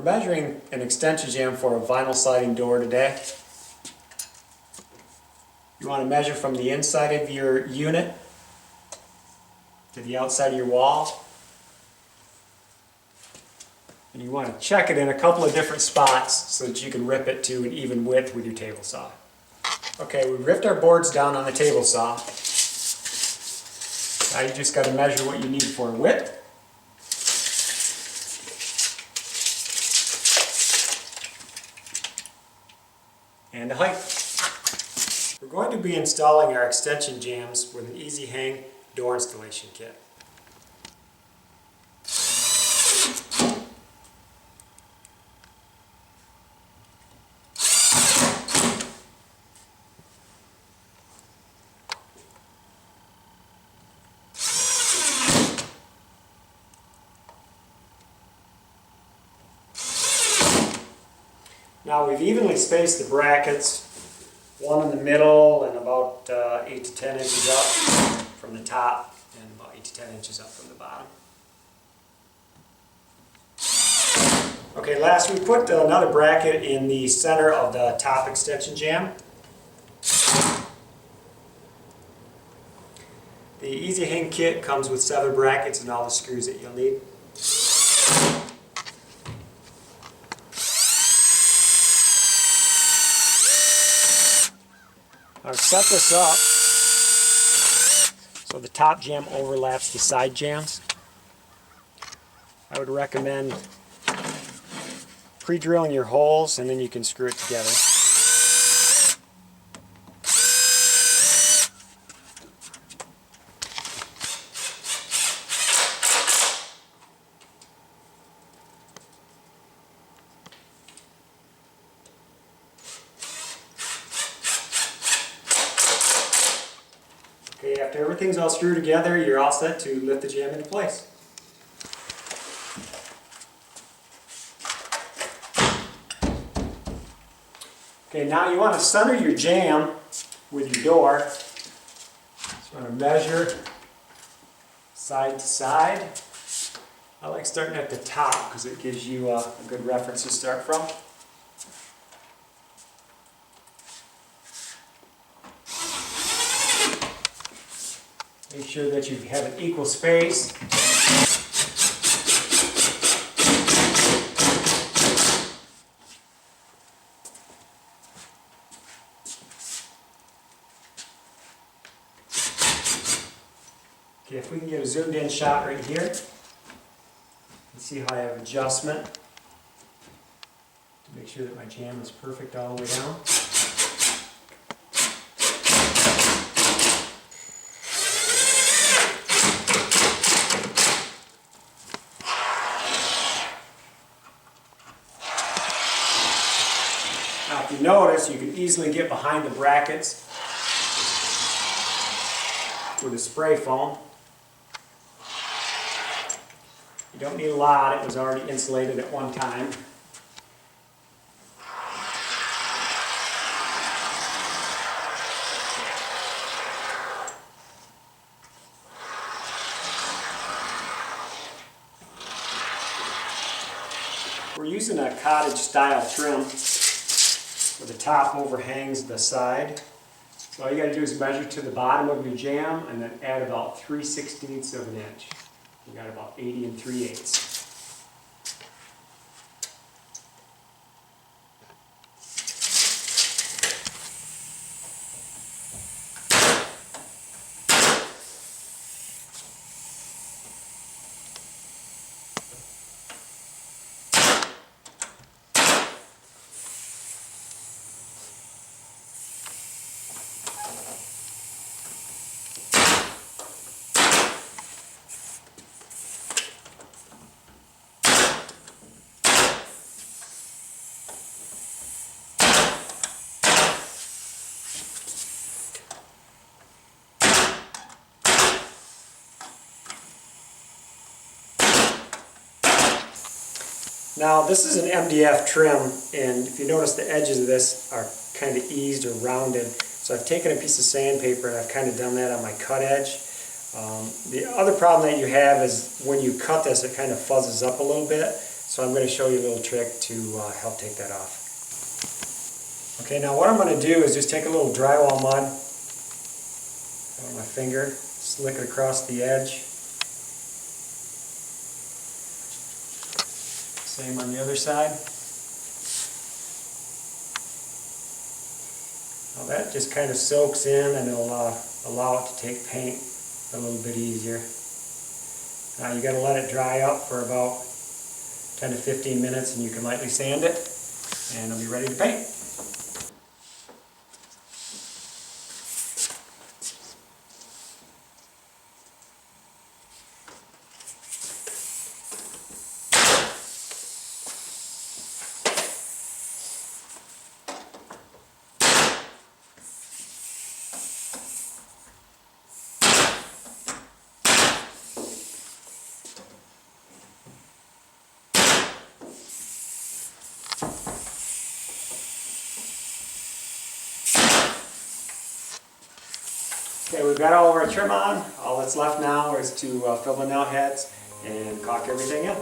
measuring an extension jamb for a vinyl siding door today. You want to measure from the inside of your unit to the outside of your wall. And you want to check it in a couple of different spots so that you can rip it to an even width with your table saw. Okay, we ripped our boards down on the table saw. Now you just got to measure what you need for width. And the height. We're going to be installing our extension jambs with an easy hang door installation kit. Now we've evenly spaced the brackets, one in the middle and about 8 to 10 inches up from the top and about 8 to 10 inches up from the bottom. Okay, last we put another bracket in the center of the top extension jamb. The Easy Hang kit comes with 7 brackets and all the screws that you'll need. I'll set this up so the top jamb overlaps the side jambs. I would recommend pre-drilling your holes and then you can screw it together. Okay, after everything's all screwed together, you're all set to lift the jamb into place. Okay, now you want to center your jamb with your door. Just want to measure side to side. I like starting at the top because it gives you a good reference to start from. Make sure that you have an equal space. Okay, if we can get a zoomed in shot right here, you can see how I have adjustment to make sure that my jamb is perfect all the way down. Now if you notice, you can easily get behind the brackets with a spray foam. You don't need a lot, it was already insulated at one time. We're using a cottage style trim where the top overhangs the side. So all you got to do is measure to the bottom of your jamb and then add about 3/16 of an inch. You got about 80 3/8. Now this is an MDF trim, and if you notice the edges of this are kind of eased or rounded. So I've taken a piece of sandpaper and I've kind of done that on my cut edge. The other problem that you have is when you cut this it kind of fuzzes up a little bit. So I'm going to show you a little trick to help take that off. Okay, now what I'm going to do is just take a little drywall mud on my finger, slick it across the edge. Same on the other side. Now that just kind of soaks in and it'll allow it to take paint a little bit easier. Now you got to let it dry up for about 10 to 15 minutes and you can lightly sand it and it'll be ready to paint. Okay, we've got all of our trim on. All that's left now is to fill the nail heads and caulk everything in.